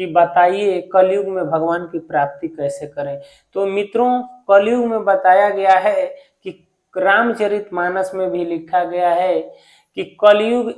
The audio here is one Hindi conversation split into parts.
कि बताइए कलयुग में भगवान की प्राप्ति कैसे करें। तो मित्रों, कलयुग में बताया गया है कि रामचरितमानस में भी लिखा गया है कि कलयुग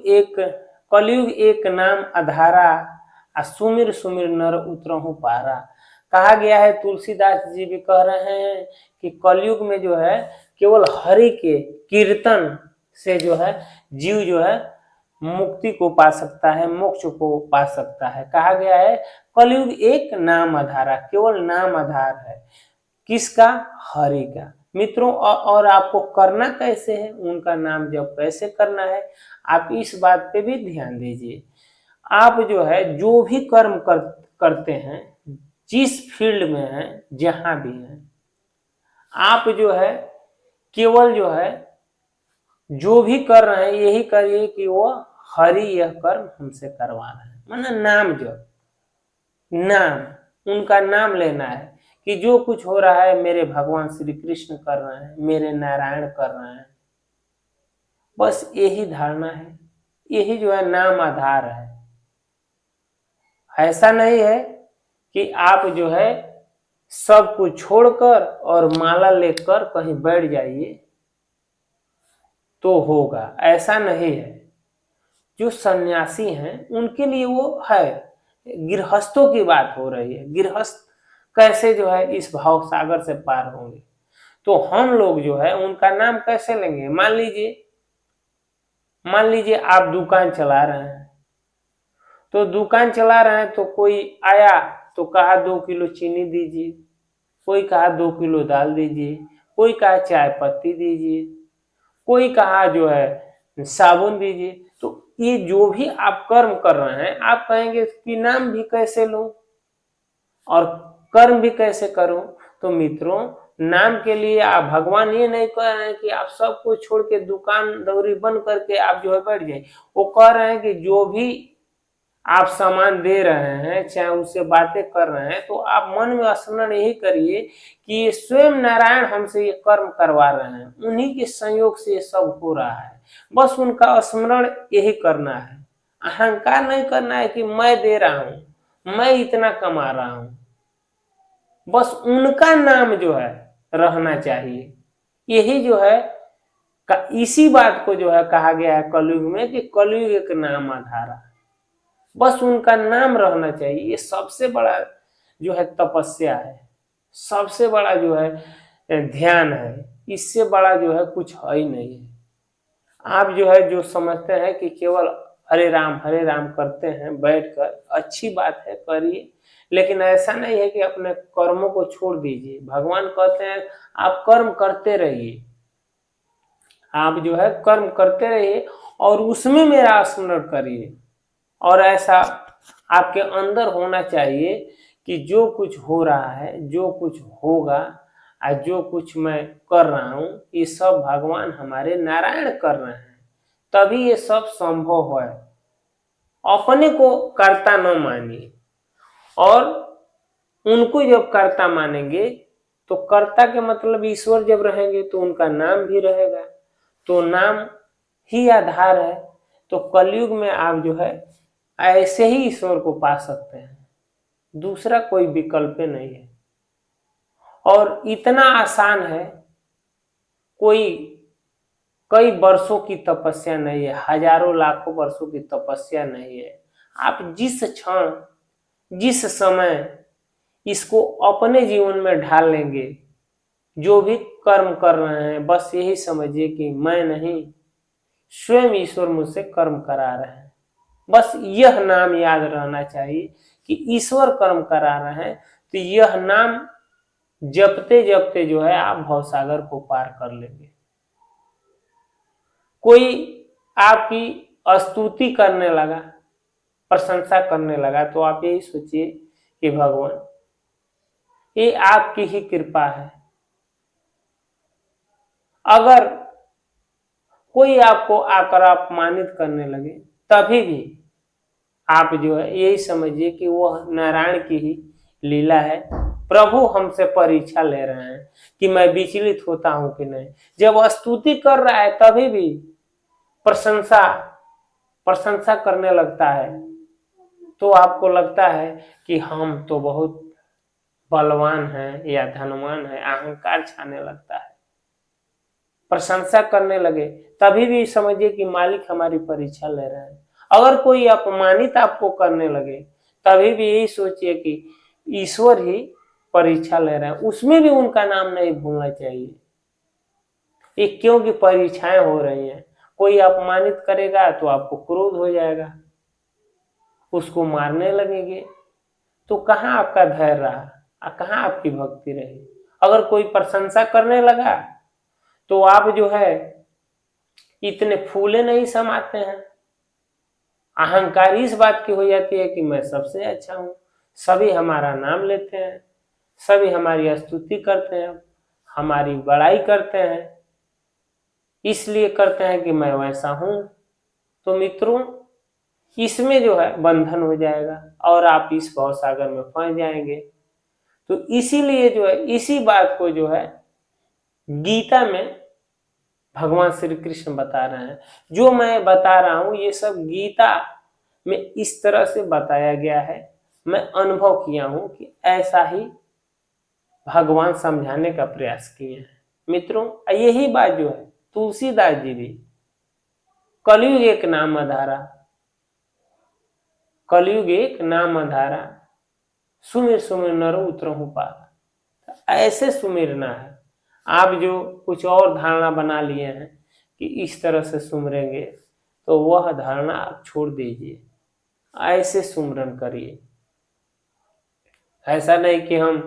एक नाम अधारा, सुमिर सुमिर नर उतरहु पारा। कहा गया है, तुलसीदास जी भी कह रहे हैं कि कलयुग में जो है केवल हरि के कीर्तन से जो है जीव जो है मुक्ति को पा सकता है, मोक्ष को पा सकता है। कहा गया है कलयुग एक नाम आधारा, केवल नाम आधार है। किसका? हरि का। मित्रों, और आपको करना कैसे है, उनका नाम जप कैसे करना है, आप इस बात पे भी ध्यान दीजिए। आप जो है जो भी कर्म करते हैं, जिस फील्ड में हैं, जहां भी हैं, आप जो है केवल जो है जो भी कर रहे हैं यही करिए कि वो हरि यह कर्म हमसे करवा रहे हैं। मतलब नाम जप, नाम, उनका नाम लेना है कि जो कुछ हो रहा है मेरे भगवान श्री कृष्ण कर रहे हैं, मेरे नारायण कर रहे हैं। बस यही धारणा है, यही जो है नाम आधार है। ऐसा नहीं है कि आप जो है सब कुछ छोड़कर और माला लेकर कहीं बैठ जाइए तो होगा, ऐसा नहीं है। जो सन्यासी हैं उनके लिए वो है, गृहस्थों की बात हो रही है। गृहस्थ कैसे जो है इस भाव सागर से पार होंगे, तो हम लोग जो है उनका नाम कैसे लेंगे। मान लीजिए आप दुकान चला रहे हैं, तो दुकान चला रहे हैं तो कोई आया तो कहा 2 किलो चीनी दीजिए, कोई कहा 2 किलो दाल दीजिए, कोई कहा चाय पत्ती दीजिए, कोई कहा जो है साबुन दीजिए। तो ये जो भी आप कर्म कर रहे हैं, आप कहेंगे कि नाम भी कैसे लूं और कर्म भी कैसे करूं। तो मित्रों, नाम के लिए आप, भगवान ये नहीं कह रहे हैं कि आप सब कुछ छोड़ के दुकान दौरी बंद करके आप जो है बैठ जाए। वो कह रहे हैं कि जो भी आप सामान दे रहे हैं, चाहे उससे बातें कर रहे हैं, तो आप मन में स्मरण यही करिए कि ये स्वयं नारायण हमसे ये कर्म करवा रहे हैं, उन्हीं के संयोग से ये सब हो रहा है। बस उनका स्मरण यही करना है। अहंकार नहीं करना है कि मैं दे रहा हूं, मैं इतना कमा रहा हूं। बस उनका नाम जो है रहना चाहिए। यही जो है इसी बात को जो है कहा गया है कलयुग में कि कलयुग एक नाम आधारा। बस उनका नाम रहना चाहिए। ये सबसे बड़ा जो है तपस्या है, सबसे बड़ा जो है ध्यान है। इससे बड़ा जो है कुछ है ही नहीं है। आप जो है जो समझते हैं कि केवल हरे राम करते हैं बैठकर, अच्छी बात है, करिए, लेकिन ऐसा नहीं है कि अपने कर्मों को छोड़ दीजिए। भगवान कहते हैं आप कर्म करते रहिए, आप जो है कर्म करते रहिए और उसमें मेरा स्मरण करिए। और ऐसा आपके अंदर होना चाहिए कि जो कुछ हो रहा है, जो कुछ होगा और जो कुछ मैं कर रहा हूं, ये सब भगवान हमारे नारायण कर रहे हैं, तभी ये सब संभव है। अपने को कर्ता न मानिए, और उनको जब कर्ता मानेंगे तो कर्ता के मतलब ईश्वर जब रहेंगे तो उनका नाम भी रहेगा, तो नाम ही आधार है। तो कलयुग में आप जो है ऐसे ही ईश्वर को पा सकते हैं, दूसरा कोई विकल्प नहीं है। और इतना आसान है, कोई कई वर्षों की तपस्या नहीं है, हजारों लाखों वर्षों की तपस्या नहीं है। आप जिस क्षण, जिस समय इसको अपने जीवन में ढाल लेंगे, जो भी कर्म कर रहे हैं, बस यही समझिए कि मैं नहीं, स्वयं ईश्वर मुझसे कर्म करा रहे हैं। बस यह नाम याद रहना चाहिए कि ईश्वर कर्म करा रहे हैं। तो यह नाम जपते जपते जो है आप भवसागर को पार कर लेंगे। कोई आपकी स्तुति करने लगा, प्रशंसा करने लगा, तो आप यही सोचिए कि भगवान ये आपकी ही कृपा है। अगर कोई आपको आकर अपमानित करने लगे, तभी भी आप जो है यही समझिए कि वह नारायण की ही लीला है। प्रभु हमसे परीक्षा ले रहे हैं कि मैं विचलित होता हूं कि नहीं। जब स्तुति कर रहा है तभी भी प्रशंसा करने लगता है, तो आपको लगता है कि हम तो बहुत बलवान हैं या धनवान हैं, अहंकार छाने लगता है, प्रशंसा करने लगे, तभी भी समझिए कि मालिक हमारी परीक्षा ले रहे हैं। अगर कोई अपमानित आपको करने लगे, तभी भी यही सोचिए कि ईश्वर ही परीक्षा ले रहे हैं, उसमें भी उनका नाम नहीं भूलना चाहिए। ये क्योंकि परीक्षाएं हो रही हैं, कोई अपमानित करेगा तो आपको क्रोध हो जाएगा, उसको मारने लगेंगे, तो कहाँ आपका धैर्य रहा, कहाँ आपकी भक्ति रही। अगर कोई प्रशंसा करने लगा तो आप जो है इतने फूले नहीं समाते हैं, अहंकार इस बात की हो जाती है कि मैं सबसे अच्छा हूं, सभी हमारा नाम लेते हैं, सभी हमारी स्तुति करते हैं, हमारी बड़ाई करते हैं, इसलिए करते हैं कि मैं वैसा हूं। तो मित्रों, इसमें जो है बंधन हो जाएगा और आप इस भवसागर में फंस जाएंगे। तो इसीलिए जो है इसी बात को जो है गीता में भगवान श्री कृष्ण बता रहे हैं। जो मैं बता रहा हूं ये सब गीता में इस तरह से बताया गया है, मैं अनुभव किया हूं कि ऐसा ही भगवान समझाने का प्रयास किए हैं। मित्रों, यही बात जो है तुलसीदास जी भी कलयुग एक नाम अधारा, कलयुग एक नाम अधारा, सुमिर सुमिर नर उतरहु पार। ऐसे सुमिरना है। आप जो कुछ और धारणा बना लिए हैं कि इस तरह से सुमरेंगे, तो वह धारणा आप छोड़ दीजिए, ऐसे सुमरन करिए। ऐसा नहीं कि हम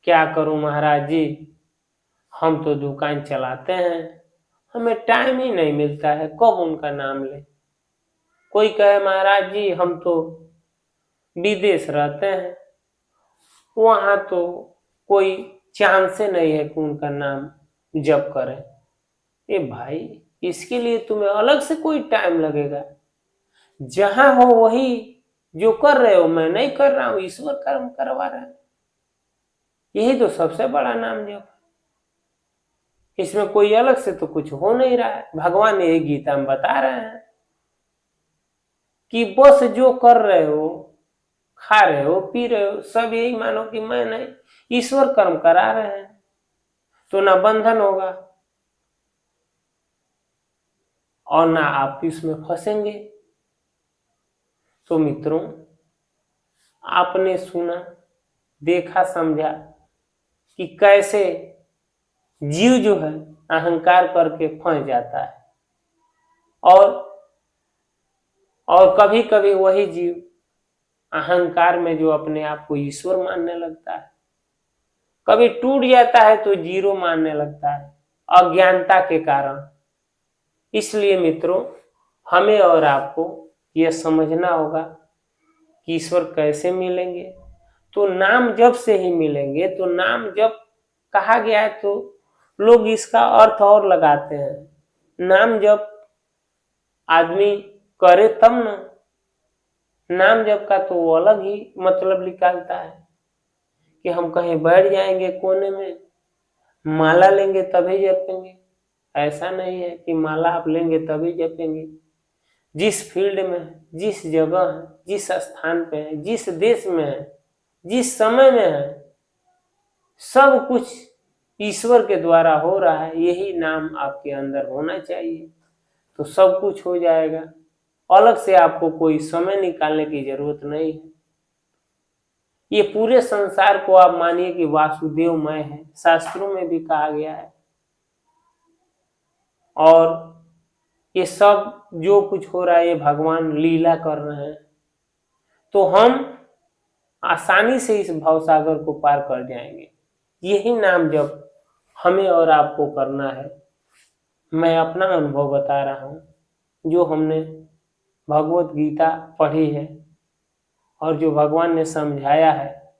क्या करूं महाराज जी, हम तो दुकान चलाते हैं, हमें टाइम ही नहीं मिलता है, कब उनका नाम ले। कोई कहे महाराज जी हम तो विदेश रहते हैं, वहां तो कोई चांस से नहीं है कि उनका नाम जप करें। ए भाई, इसके लिए तुम्हें अलग से कोई टाइम लगेगा। जहां हो वही जो कर रहे हो, मैं नहीं कर रहा हूं, ईश्वर कर्म करवा रहा है। यही तो सबसे बड़ा नाम जप है, इसमें कोई अलग से तो कुछ हो नहीं रहा है। भगवान ये गीता में बता रहे हैं कि बस जो कर रहे हो, खा रहे हो, पी रहे हो, सब यही मानो कि मैं नहीं, ईश्वर कर्म करा रहे हैं, तो ना बंधन होगा और ना आप इसमें फंसेंगे। तो मित्रों, आपने सुना, देखा, समझा कि कैसे जीव जो है अहंकार करके फंस जाता है, और कभी कभी वही जीव अहंकार में जो अपने आप को ईश्वर मानने लगता है, कभी टूट जाता है तो जीरो मानने लगता है अज्ञानता के कारण। इसलिए मित्रों, हमें और आपको यह समझना होगा कि ईश्वर कैसे मिलेंगे। तो नाम जप से ही मिलेंगे। तो नाम जप कहा गया है तो लोग इसका अर्थ और लगाते हैं। नाम जप आदमी करे तब ना, नाम जप का तो वो अलग ही मतलब निकालता है कि हम कहीं बैठ जाएंगे कोने में, माला लेंगे तभी जपेंगे। ऐसा नहीं है कि माला आप लेंगे तभी जपेंगे। जिस फील्ड में, जिस जगह है, जिस स्थान पे है, जिस देश में है, जिस समय में है, सब कुछ ईश्वर के द्वारा हो रहा है। यही नाम आपके अंदर होना चाहिए, तो सब कुछ हो जाएगा। अलग से आपको कोई समय निकालने की जरूरत नहीं है। ये पूरे संसार को आप मानिए कि वासुदेवमय है, शास्त्रों में भी कहा गया है। और ये सब जो कुछ हो रहा है ये भगवान लीला कर रहे हैं, तो हम आसानी से इस भवसागर को पार कर जाएंगे। यही नाम जब हमें और आपको करना है। मैं अपना अनुभव बता रहा हूं, जो हमने भगवत गीता पढ़ी है और जो भगवान ने समझाया है,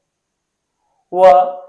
वह